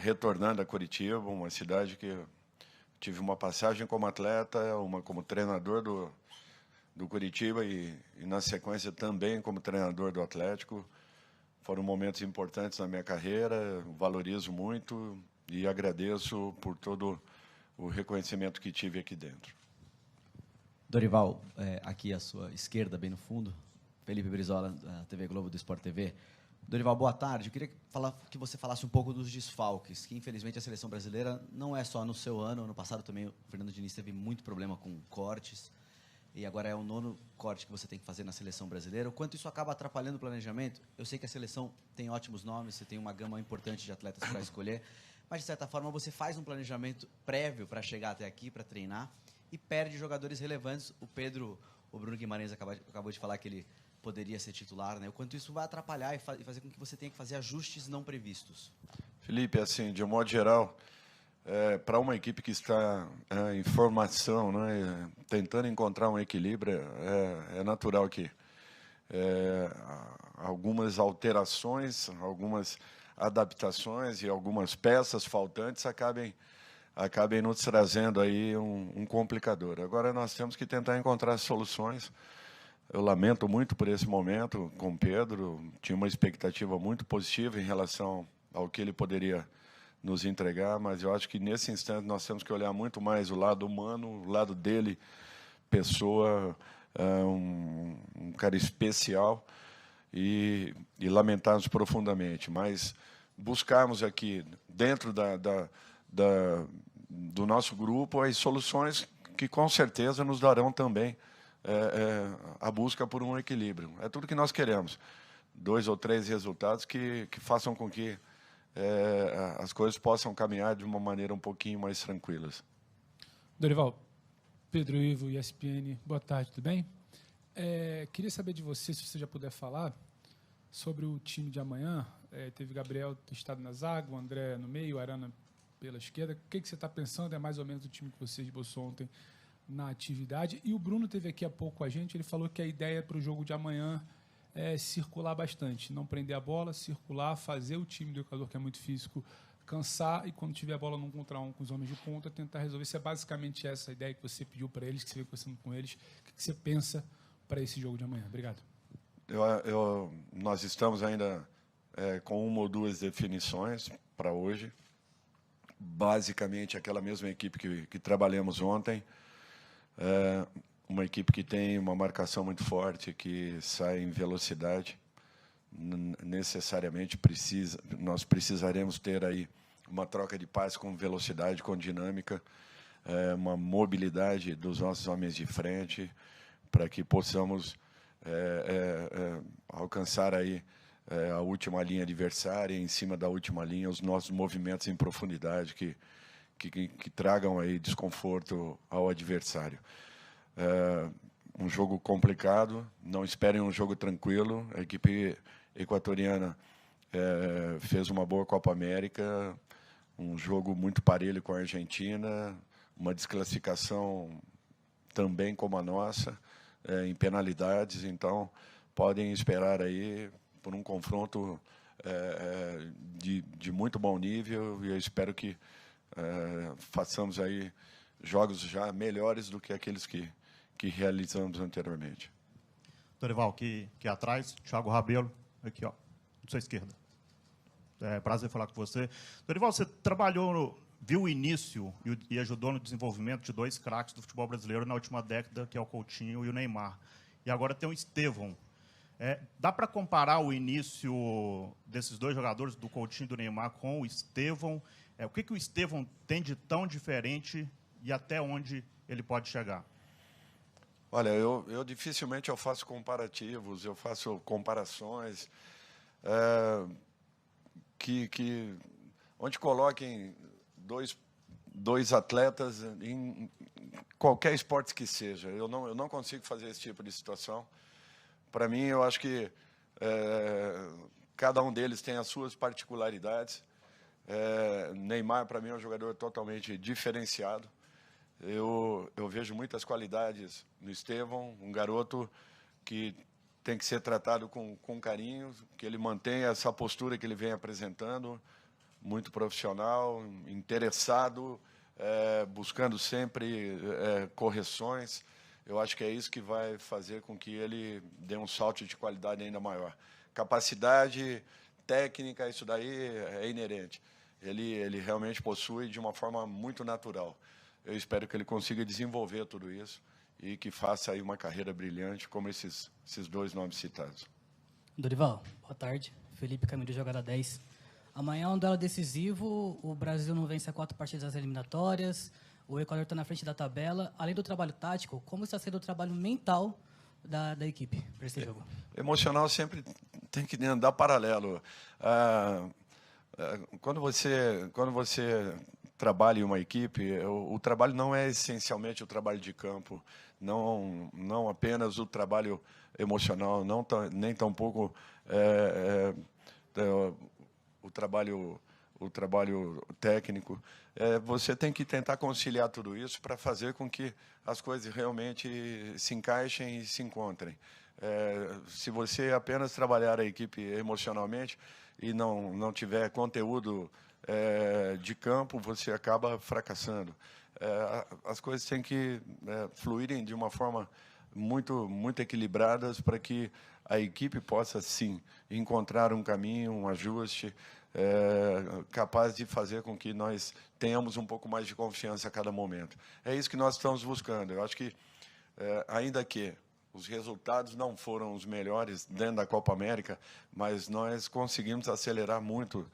retornando a Curitiba, uma cidade que eu tive uma passagem como atleta, uma como treinador do Curitiba e, na sequência, também como treinador do Atlético. Foram momentos importantes na minha carreira, valorizo muito e agradeço por todo o reconhecimento que tive aqui dentro. Dorival, aqui à sua esquerda, bem no fundo, Felipe Brizola, da TV Globo, do Sport TV. Dorival, boa tarde. Eu queria que você falasse um pouco dos desfalques, que infelizmente a seleção brasileira não é só no seu ano passado também o Fernando Diniz teve muito problema com cortes, e agora é o 9º corte que você tem que fazer na seleção brasileira. O quanto isso acaba atrapalhando o planejamento? Eu sei que a seleção tem ótimos nomes, você tem uma gama importante de atletas para escolher, mas, de certa forma, você faz um planejamento prévio para chegar até aqui, para treinar, e perde jogadores relevantes. O Bruno Guimarães acabou de falar que ele poderia ser titular, né? O quanto isso vai atrapalhar e fazer com que você tenha que fazer ajustes não previstos. Felipe, assim, de um modo geral, para uma equipe que está em formação, né, tentando encontrar um equilíbrio, é natural que algumas alterações, algumas adaptações e algumas peças faltantes acabem nos trazendo aí um complicador. Agora nós temos que tentar encontrar soluções. Eu lamento muito por esse momento com o Pedro, tinha uma expectativa muito positiva em relação ao que ele poderia nos entregar, mas eu acho que nesse instante nós temos que olhar muito mais o lado humano, o lado dele, pessoa, um cara especial, e lamentarmos profundamente, mas buscarmos aqui, dentro do nosso grupo, as soluções que com certeza nos darão também a busca por um equilíbrio. É tudo que nós queremos. 2 ou 3 resultados que façam com que as coisas possam caminhar de uma maneira um pouquinho mais tranquilas. Dorival, Pedro Ivo, ESPN, boa tarde, tudo bem? Queria saber de você, se você já puder falar, sobre o time de amanhã. Teve Gabriel testado na zaga, o André no meio, o Arana pela esquerda. O que você está pensando? É mais ou menos o time que você esboçou ontem na atividade. E o Bruno teve aqui há pouco com a gente, ele falou que a ideia para o jogo de amanhã é circular bastante, não prender a bola, circular, fazer o time do Equador, que é muito físico, cansar, e quando tiver a bola 1 contra 1 com os homens de ponta, tentar resolver. Se é basicamente essa a ideia que você pediu para eles, que você veio conversando com eles, o que você pensa para esse jogo de amanhã? Obrigado. Nós estamos ainda com 1 ou 2 definições para hoje. Basicamente, aquela mesma equipe que trabalhamos ontem. Uma equipe que tem uma marcação muito forte, que sai em velocidade. Necessariamente nós precisaremos ter aí uma troca de passe com velocidade, com dinâmica, uma mobilidade dos nossos homens de frente, para que possamos alcançar aí a última linha adversária, em cima da última linha, os nossos movimentos em profundidade que tragam aí desconforto ao adversário. Um jogo complicado, não esperem um jogo tranquilo. A equipe equatoriana fez uma boa Copa América, um jogo muito parelho com a Argentina, uma desclassificação também como a nossa, em penalidades, então podem esperar aí por um confronto de muito bom nível, e eu espero que façamos aí jogos já melhores do que aqueles que realizamos anteriormente. Dorival, aqui atrás, Thiago Rabelo, aqui, ó, à sua esquerda. Prazer falar com você. Dorival, você viu o início e ajudou no desenvolvimento de 2 craques do futebol brasileiro na última década, que é o Coutinho e o Neymar. E agora tem o Estevão. Dá para comparar o início desses 2 jogadores, do Coutinho e do Neymar, com o Estevão? O que o Estevão tem de tão diferente e até onde ele pode chegar? Olha, eu dificilmente faço comparativos, eu faço comparações onde coloquem dois atletas em qualquer esporte que seja. Eu não consigo fazer esse tipo de situação. Para mim, eu acho que cada um deles tem as suas particularidades. Neymar, para mim, é um jogador totalmente diferenciado. Eu vejo muitas qualidades no Estevão, um garoto que tem que ser tratado com carinho, que ele mantenha essa postura que ele vem apresentando, muito profissional, interessado, buscando sempre correções. Eu acho que é isso que vai fazer com que ele dê um salto de qualidade ainda maior. Capacidade técnica, isso daí é inerente. Ele realmente possui de uma forma muito natural. Eu espero que ele consiga desenvolver tudo isso e que faça aí uma carreira brilhante, como esses dois nomes citados. Dorival, boa tarde. Felipe Camilo, jogada 10. Amanhã é um duelo decisivo, o Brasil não vence a 4 partidas das eliminatórias, o Equador está na frente da tabela. Além do trabalho tático, como está sendo o trabalho mental da equipe para esse jogo? Emocional sempre tem que andar paralelo. Quando você trabalha em uma equipe, o trabalho não é essencialmente o trabalho de campo, não apenas o trabalho emocional, nem tampouco o trabalho técnico. Você tem que tentar conciliar tudo isso para fazer com que as coisas realmente se encaixem e se encontrem. Se você apenas trabalhar a equipe emocionalmente e não tiver conteúdo de campo, você acaba fracassando. As coisas têm que fluírem de uma forma muito equilibradas para que a equipe possa, sim, encontrar um caminho, um ajuste capaz de fazer com que nós tenhamos um pouco mais de confiança a cada momento. É isso que nós estamos buscando. Eu acho que, ainda que os resultados não foram os melhores dentro da Copa América, mas nós conseguimos acelerar muito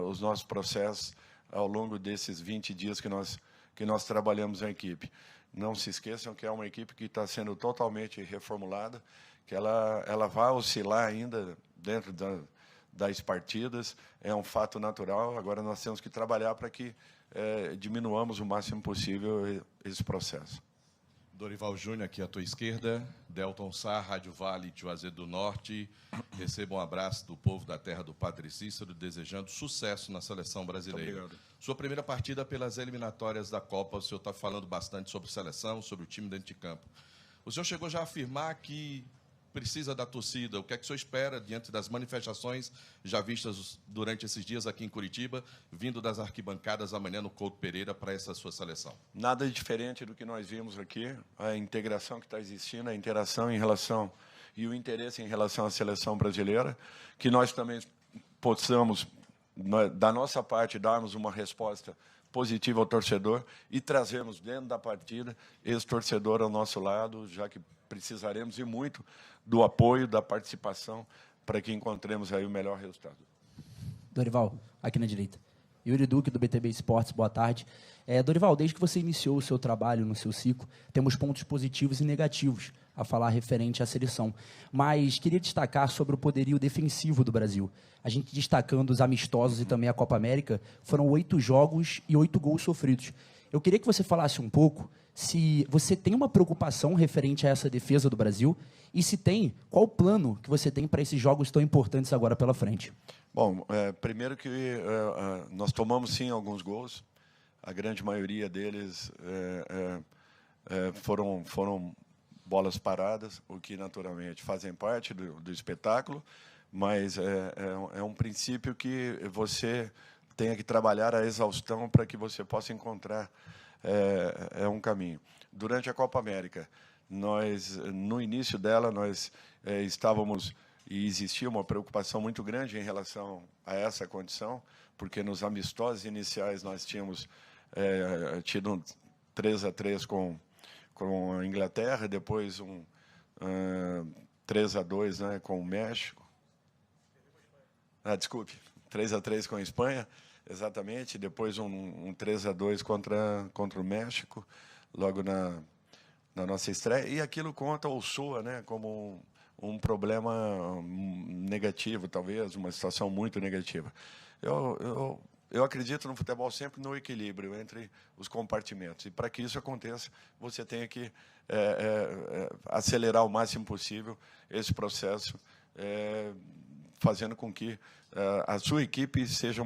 os nossos processos ao longo desses 20 dias que nós trabalhamos em equipe. Não se esqueçam que é uma equipe que está sendo totalmente reformulada, que ela vai oscilar ainda dentro das partidas, é um fato natural. Agora nós temos que trabalhar para que diminuamos o máximo possível esse processo. Dorival Júnior, aqui à tua esquerda. Delton Sá, Rádio Vale, Juazeiro do Norte. Receba um abraço do povo da terra do Padre Cícero, desejando sucesso na seleção brasileira. Muito obrigado. Sua primeira partida pelas eliminatórias da Copa, o senhor está falando bastante sobre seleção, sobre o time dentro de campo. O senhor chegou já a afirmar que precisa da torcida. O que é que o senhor espera diante das manifestações já vistas durante esses dias aqui em Curitiba, vindo das arquibancadas amanhã no Couto Pereira para essa sua seleção? Nada diferente do que nós vimos aqui, a integração que está existindo, a interação em relação e o interesse em relação à seleção brasileira, que nós também possamos, da nossa parte, darmos uma resposta positiva ao torcedor e trazermos dentro da partida esse torcedor ao nosso lado, já que precisaremos e muito do apoio, da participação, para que encontremos aí o melhor resultado. Dorival, aqui na direita. Yuri Duque, do BTB Esportes, boa tarde. Dorival, desde que você iniciou o seu trabalho no seu ciclo, temos pontos positivos e negativos a falar referente à seleção. Mas queria destacar sobre o poderio defensivo do Brasil. A gente destacando os amistosos e também a Copa América, foram 8 jogos e 8 gols sofridos. Eu queria que você falasse um pouco se você tem uma preocupação referente a essa defesa do Brasil e se tem, qual o plano que você tem para esses jogos tão importantes agora pela frente? Bom, primeiro que nós tomamos, sim, alguns gols. A grande maioria deles foram bolas paradas, o que, naturalmente, fazem parte do espetáculo, mas é um princípio que você tenha que trabalhar a exaustão para que você possa encontrar um caminho. Durante a Copa América, no início dela, nós estávamos, e existia uma preocupação muito grande em relação a essa condição, porque nos amistosos iniciais nós tínhamos tido 3-3 com a Inglaterra, depois 3-2, né, com o México. Desculpe, 3-3 com a Espanha, exatamente, depois um 3-2 contra o México, logo na nossa estreia, e aquilo conta ou soa, né, como um problema negativo, talvez, uma situação muito negativa. Eu acredito no futebol sempre no equilíbrio entre os compartimentos, e para que isso aconteça, você tem que acelerar o máximo possível esse processo, fazendo com que a sua equipe seja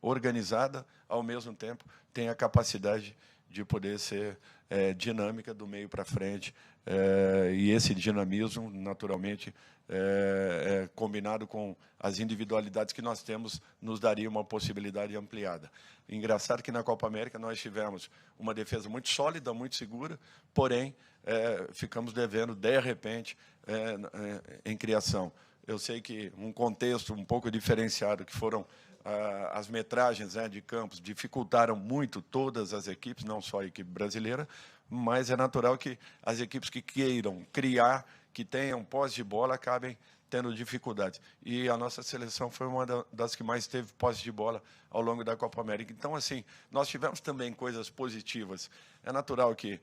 organizada, ao mesmo tempo tenha a capacidade de poder ser dinâmica do meio para frente. E esse dinamismo, naturalmente, combinado com as individualidades que nós temos, nos daria uma possibilidade ampliada. Engraçado que na Copa América nós tivemos uma defesa muito sólida, muito segura, porém, ficamos devendo, de repente, em criação. Eu sei que um contexto um pouco diferenciado, que foram as metragens de campos, dificultaram muito todas as equipes, não só a equipe brasileira, mas é natural que as equipes que queiram criar, que tenham posse de bola, acabem tendo dificuldades. E a nossa seleção foi uma das que mais teve posse de bola ao longo da Copa América. Então, assim, nós tivemos também coisas positivas. É natural que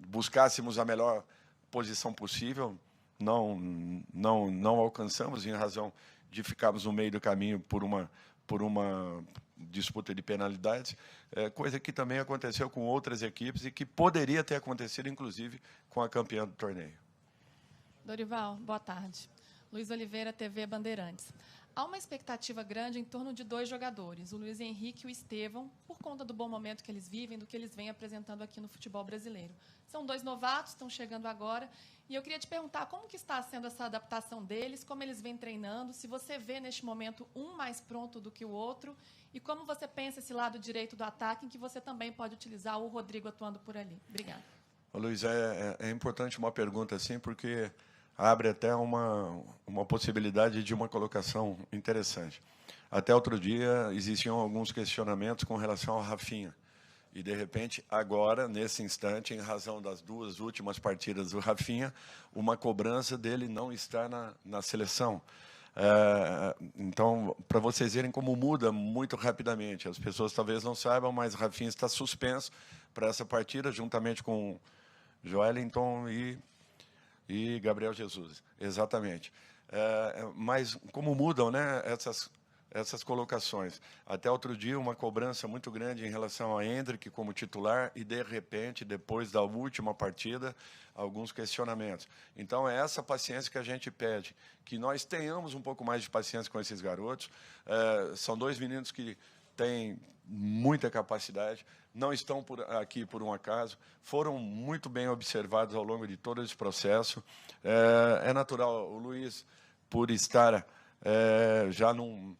buscássemos a melhor posição possível, não alcançamos, em razão de ficarmos no meio do caminho por uma disputa de penalidades, coisa que também aconteceu com outras equipes e que poderia ter acontecido, inclusive, com a campeã do torneio. Dorival, boa tarde. Luiz Oliveira, TV Bandeirantes. Há uma expectativa grande em torno de 2 jogadores, o Luiz Henrique e o Estevão, por conta do bom momento que eles vivem, do que eles vêm apresentando aqui no futebol brasileiro. São 2 novatos, estão chegando agora, e eu queria te perguntar como que está sendo essa adaptação deles, como eles vêm treinando, se você vê, neste momento, um mais pronto do que o outro, e como você pensa esse lado direito do ataque, em que você também pode utilizar o Rodrigo atuando por ali. Obrigada. Luiz, é importante uma pergunta assim, porque abre até uma possibilidade de uma colocação interessante. Até outro dia, existiam alguns questionamentos com relação ao Rafinha. E, de repente, agora, nesse instante, em razão das 2 últimas partidas do Rafinha, uma cobrança dele não estar na seleção. Então, para vocês verem como muda muito rapidamente. As pessoas talvez não saibam, mas Rafinha está suspenso para essa partida, juntamente com Joelinton e Gabriel Jesus. Exatamente. Mas como mudam, né, essas colocações. Até outro dia, uma cobrança muito grande em relação a Endrick como titular e, de repente, depois da última partida, alguns questionamentos. Então, é essa paciência que a gente pede, que nós tenhamos um pouco mais de paciência com esses garotos. São 2 meninos que têm muita capacidade, não estão aqui por um acaso, foram muito bem observados ao longo de todo esse processo. É natural, o Luiz, por estar já com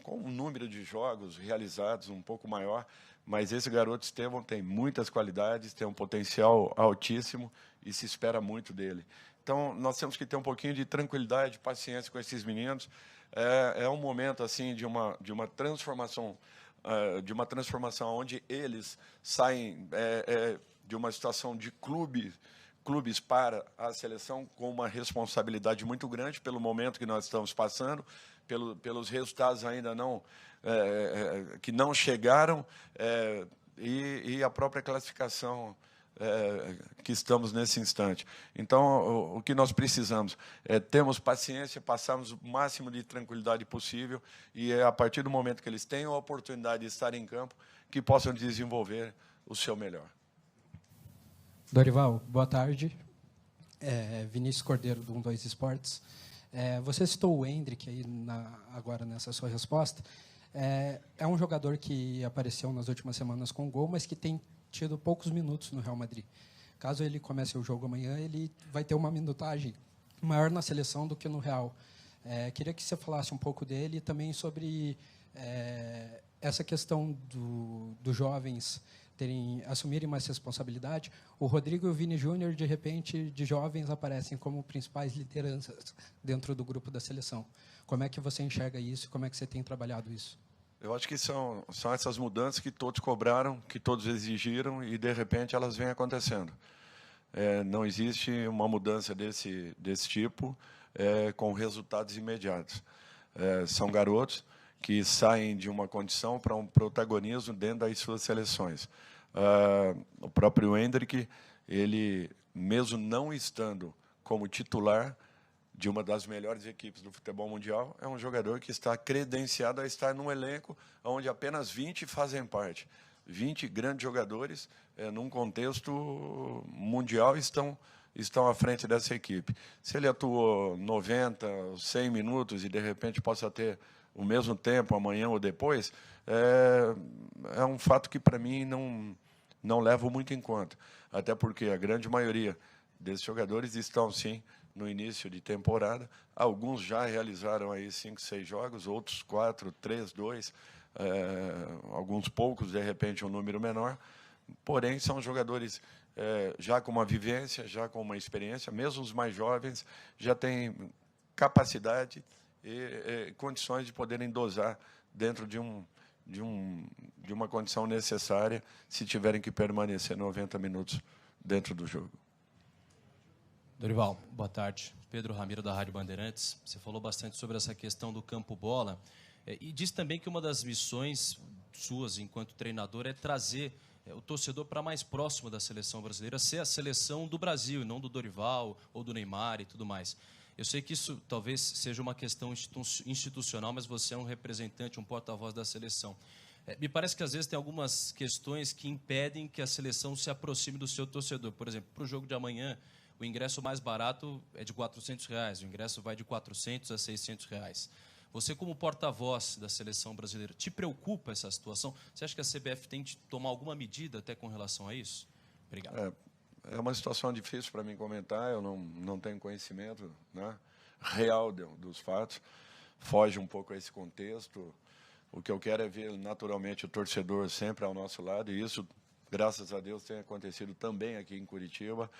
um número de jogos realizados um pouco maior, mas esse garoto Estevão tem muitas qualidades, tem um potencial altíssimo e se espera muito dele. Então, nós temos que ter um pouquinho de tranquilidade, paciência com esses meninos. É um momento assim de uma transformação, onde eles saem de uma situação de clubes para a seleção com uma responsabilidade muito grande pelo momento que nós estamos passando, pelos resultados ainda que não chegaram, e a própria classificação que estamos nesse instante. Então, o que nós precisamos é termos paciência, passarmos o máximo de tranquilidade possível, e a partir do momento que eles tenham a oportunidade de estar em campo, que possam desenvolver o seu melhor. Dorival, boa tarde. Vinícius Cordeiro, do 12 Esportes. Você citou o Endrick aí agora nessa sua resposta. É um jogador que apareceu nas últimas semanas com gol, mas que tem tido poucos minutos no Real Madrid. Caso ele comece o jogo amanhã, ele vai ter uma minutagem maior na seleção do que no Real. Queria que você falasse um pouco dele e também sobre essa questão dos jovens assumirem mais responsabilidade. O Rodrigo e o Vini Júnior, de repente, de jovens, aparecem como principais lideranças dentro do grupo da seleção. Como é que você enxerga isso? Como é que você tem trabalhado isso? Eu acho que são essas mudanças que todos cobraram, que todos exigiram, e, de repente, elas vêm acontecendo. Não existe uma mudança desse tipo com resultados imediatos. São garotos que saem de uma condição para um protagonismo dentro das suas seleções. O próprio Endrick, ele, mesmo não estando como titular de uma das melhores equipes do futebol mundial, é um jogador que está credenciado a estar num elenco onde apenas 20 fazem parte. 20 grandes jogadores, num contexto mundial, estão à frente dessa equipe. Se ele atuou 90, 100 minutos e, de repente, possa ter o mesmo tempo, amanhã ou depois, é um fato que, para mim, não levo muito em conta. Até porque a grande maioria desses jogadores estão, sim, no início de temporada. Alguns já realizaram aí 5, 6 jogos, outros 4, 3, 2, alguns poucos, de repente, um número menor. Porém, são jogadores já com uma vivência, já com uma experiência, mesmo os mais jovens já têm capacidade e condições de poderem dosar dentro de uma condição necessária se tiverem que permanecer 90 minutos dentro do jogo. Dorival, boa tarde. Pedro Ramiro, da Rádio Bandeirantes. Você falou bastante sobre essa questão do campo-bola e disse também que uma das missões suas enquanto treinador é trazer o torcedor para mais próximo da seleção brasileira, ser a seleção do Brasil, e não do Dorival ou do Neymar e tudo mais. Eu sei que isso talvez seja uma questão institucional, mas você é um representante, um porta-voz da seleção. Me parece que às vezes tem algumas questões que impedem que a seleção se aproxime do seu torcedor. Por exemplo, para o jogo de amanhã, o ingresso mais barato é de R$400, o ingresso vai de R$400 a R$600. Você, como porta-voz da seleção brasileira, te preocupa essa situação? Você acha que a CBF tem de tomar alguma medida até com relação a isso? Obrigado. É uma situação difícil para mim comentar, eu não tenho conhecimento, né, real dos fatos, foge um pouco a esse contexto. O que eu quero é ver, naturalmente, o torcedor sempre ao nosso lado, e isso, graças a Deus, tem acontecido também aqui em Curitiba.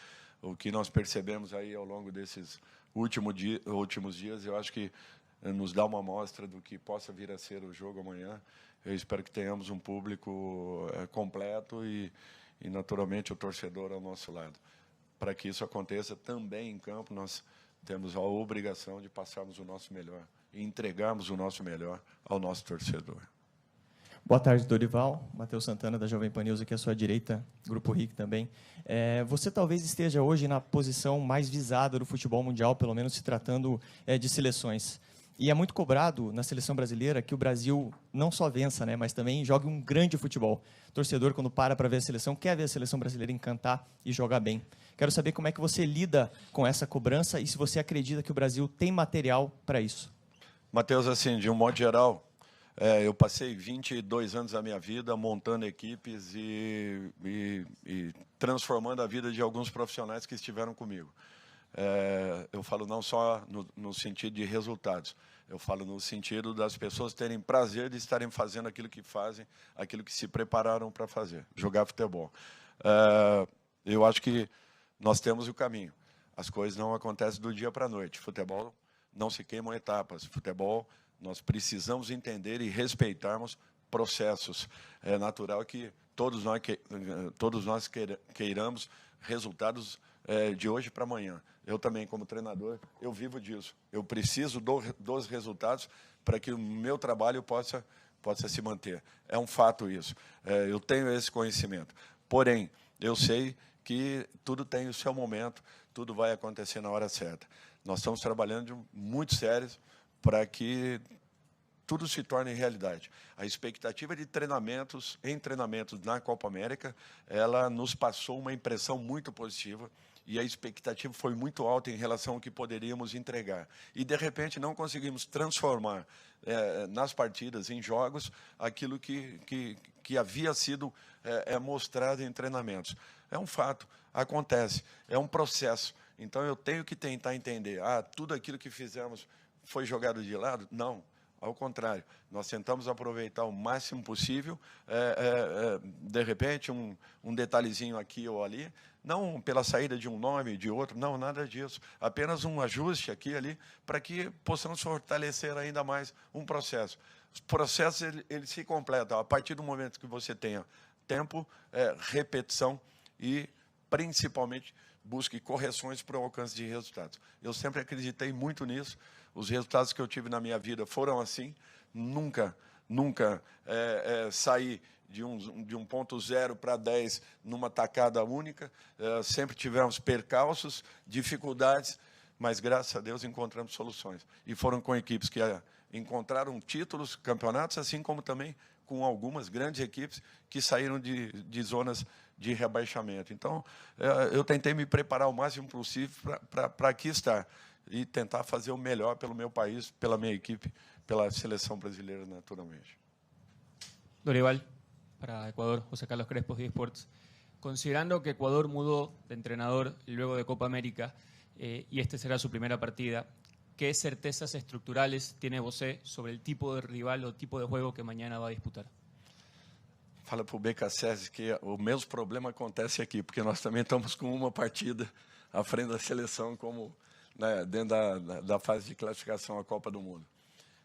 O que nós percebemos aí ao longo desses últimos dias, eu acho que nos dá uma amostra do que possa vir a ser o jogo amanhã. Eu espero que tenhamos um público completo e, naturalmente, o torcedor ao nosso lado. Para que isso aconteça também em campo, nós temos a obrigação de passarmos o nosso melhor e entregarmos o nosso melhor ao nosso torcedor. Boa tarde, Dorival. Matheus Santana, da Jovem Pan News, aqui à sua direita, Grupo RIC também. Você talvez esteja hoje na posição mais visada do futebol mundial, pelo menos se tratando de seleções. E é muito cobrado na seleção brasileira que o Brasil não só vença, né, mas também jogue um grande futebol. O torcedor, quando para ver a seleção, quer ver a seleção brasileira encantar e jogar bem. Quero saber como é que você lida com essa cobrança e se você acredita que o Brasil tem material para isso. Matheus, assim, de um modo geral, eu passei 22 anos da minha vida montando equipes e transformando a vida de alguns profissionais que estiveram comigo. Eu falo não só no sentido de resultados, eu falo no sentido das pessoas terem prazer de estarem fazendo aquilo que fazem, aquilo que se prepararam para fazer, jogar futebol. Eu acho que nós temos o caminho. As coisas não acontecem do dia para a noite. Futebol não se queimam etapas. Futebol, nós precisamos entender e respeitarmos processos. É natural que todos nós queiramos resultados de hoje para amanhã. Eu também, como treinador, eu vivo disso. Eu preciso dos resultados para que o meu trabalho possa se manter. É um fato isso. Eu tenho esse conhecimento. Porém, eu sei que tudo tem o seu momento, tudo vai acontecer na hora certa. Nós estamos trabalhando muito sérios para que tudo se torne realidade. A expectativa de treinamentos na Copa América, ela nos passou uma impressão muito positiva e a expectativa foi muito alta em relação ao que poderíamos entregar. E, de repente, não conseguimos transformar nas partidas, em jogos, aquilo que havia sido mostrado em treinamentos. É um fato, acontece, é um processo. Então, eu tenho que tentar entender, tudo aquilo que fizemos foi jogado de lado? Não. Ao contrário, nós tentamos aproveitar o máximo possível, de repente, um detalhezinho aqui ou ali, não pela saída de um nome, de outro, não, nada disso. Apenas um ajuste aqui e ali, para que possamos fortalecer ainda mais um processo. Os processos, eles se completam a partir do momento que você tenha tempo, repetição e, principalmente, busque correções para o alcance de resultados. Eu sempre acreditei muito nisso. Os resultados que eu tive na minha vida foram assim. Nunca saí de um ponto 0 para 10 numa tacada única. Sempre tivemos percalços, dificuldades, mas, graças a Deus, encontramos soluções. E foram com equipes que encontraram títulos, campeonatos, assim como também com algumas grandes equipes que saíram de zonas de rebaixamento. Então, eu tentei me preparar o máximo possível para aqui estar e tentar fazer o melhor pelo meu país, pela minha equipe, pela seleção brasileira, naturalmente. Dorival, para Ecuador, José Carlos Crespo, de Esportes. Considerando que Ecuador mudó de entrenador luego de Copa América y este será su primera partida, ¿qué certezas estructurales tiene você sobre el tipo de rival o tipo de juego que mañana va a disputar? Fala para o BKSS que o mesmo problema acontece aqui, porque nós também estamos com uma partida à frente da seleção, como, né, dentro da fase de classificação à Copa do Mundo.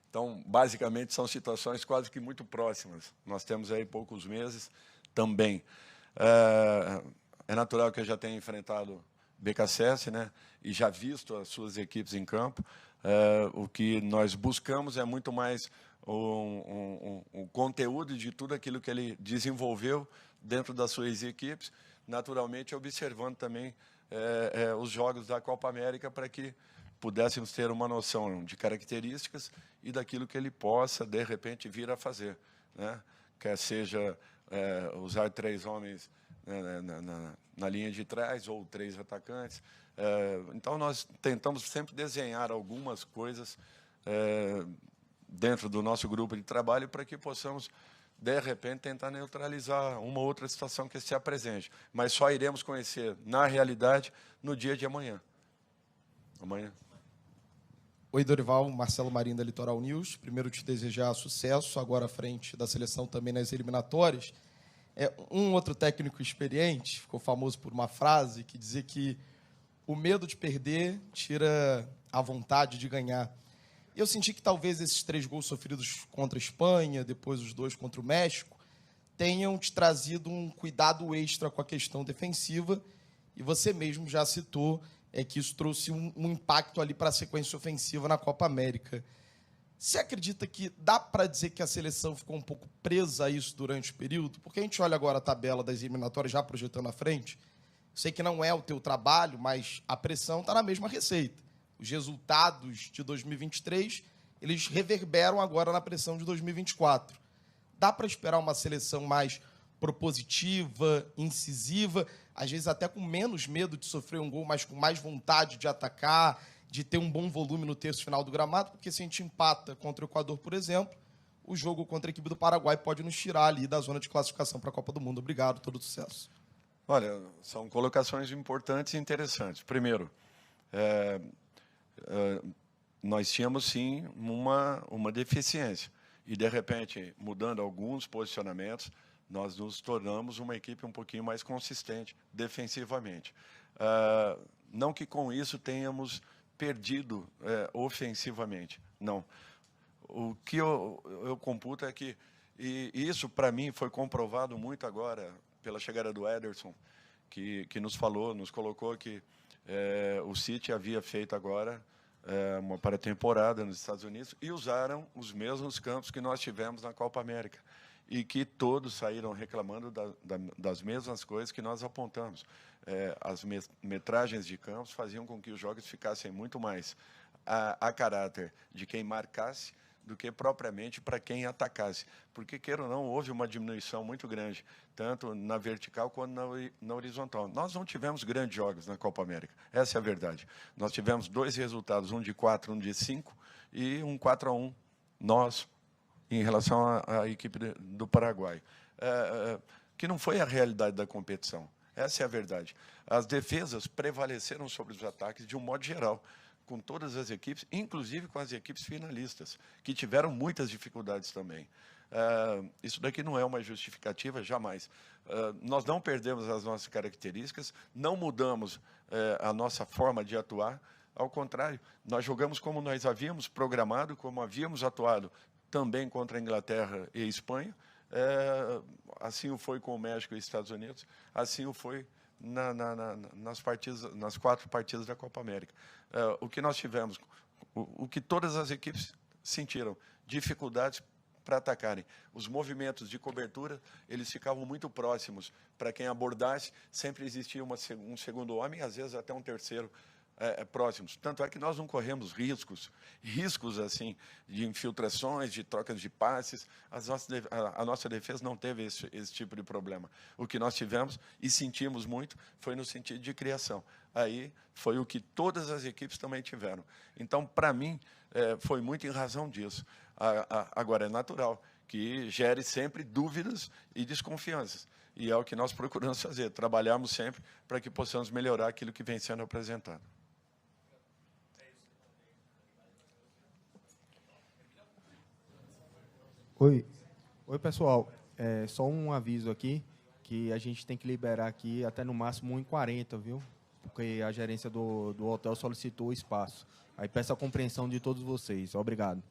Então, basicamente, são situações quase que muito próximas. Nós temos aí poucos meses também. É natural que eu já tenha enfrentado BKSS, né, e já visto as suas equipes em campo. O que nós buscamos é muito mais o conteúdo de tudo aquilo que ele desenvolveu dentro das suas equipes, naturalmente observando também os jogos da Copa América para que pudéssemos ter uma noção de características e daquilo que ele possa, de repente, vir a fazer, né? Quer seja usar 3 homens, né, na linha de trás ou 3 atacantes. Então, nós tentamos sempre desenhar algumas coisas dentro do nosso grupo de trabalho para que possamos, de repente, tentar neutralizar uma outra situação que se apresente. Mas só iremos conhecer, na realidade, no dia de amanhã. Oi, Dorival, Marcelo Marinho, da Litoral News. Primeiro, te desejar sucesso, agora à frente da seleção também nas eliminatórias. Um outro técnico experiente ficou famoso por uma frase que dizia que o medo de perder tira a vontade de ganhar. Eu senti que talvez esses 3 gols sofridos contra a Espanha, depois os 2 contra o México, tenham te trazido um cuidado extra com a questão defensiva, e você mesmo já citou que isso trouxe um impacto ali para a sequência ofensiva na Copa América. Você acredita que dá para dizer que a seleção ficou um pouco presa a isso durante o período? Porque a gente olha agora a tabela das eliminatórias já projetando à frente. Sei que não é o teu trabalho, mas a pressão está na mesma receita. Os resultados de 2023, eles reverberam agora na pressão de 2024. Dá para esperar uma seleção mais propositiva, incisiva, às vezes até com menos medo de sofrer um gol, mas com mais vontade de atacar, de ter um bom volume no terço final do gramado? Porque se a gente empata contra o Equador, por exemplo, o jogo contra a equipe do Paraguai pode nos tirar ali da zona de classificação para a Copa do Mundo. Obrigado, todo sucesso. Olha, são colocações importantes e interessantes. Primeiro, nós tínhamos, sim, uma deficiência. E, de repente, mudando alguns posicionamentos, nós nos tornamos uma equipe um pouquinho mais consistente defensivamente. Não que com isso tenhamos perdido ofensivamente, não. O que eu computo é que, e isso para mim foi comprovado muito agora pela chegada do Ederson, que nos colocou que o City havia feito agora uma pré-temporada nos Estados Unidos e usaram os mesmos campos que nós tivemos na Copa América e que todos saíram reclamando das mesmas coisas que nós apontamos. As metragens de campos faziam com que os jogos ficassem muito mais a caráter de quem marcasse do que propriamente para quem atacasse. Porque, queira ou não, houve uma diminuição muito grande, tanto na vertical quanto na horizontal. Nós não tivemos grandes jogos na Copa América, essa é a verdade. Nós tivemos 2 resultados, um de 4, um de 5, e um 4-1 nosso, em relação à equipe do Paraguai, que não foi a realidade da competição. Essa é a verdade. As defesas prevaleceram sobre os ataques de um modo geral, com todas as equipes, inclusive com as equipes finalistas, que tiveram muitas dificuldades também. Isso daqui não é uma justificativa, jamais. Nós não perdemos as nossas características, não mudamos a nossa forma de atuar, ao contrário, nós jogamos como nós havíamos programado, como havíamos atuado também contra a Inglaterra e a Espanha, assim o foi com o México e os Estados Unidos, assim o foi nas 4 partidas da Copa América. O que nós tivemos, o que todas as equipes sentiram, dificuldades para atacarem. Os movimentos de cobertura, eles ficavam muito próximos. Para quem abordasse, sempre existia um segundo homem, às vezes até um terceiro próximos. Tanto é que nós não corremos riscos assim, de infiltrações, de trocas de passes. A nossa defesa não teve esse tipo de problema. O que nós tivemos e sentimos muito foi no sentido de criação. Aí foi o que todas as equipes também tiveram. Então, para mim, foi muito em razão disso. Agora, é natural que gere sempre dúvidas e desconfianças. E é o que nós procuramos fazer, trabalhamos sempre para que possamos melhorar aquilo que vem sendo apresentado. Oi, pessoal. Só um aviso aqui, que a gente tem que liberar aqui até no máximo 1h40, viu? Porque a gerência do hotel solicitou o espaço. Aí peço a compreensão de todos vocês. Obrigado.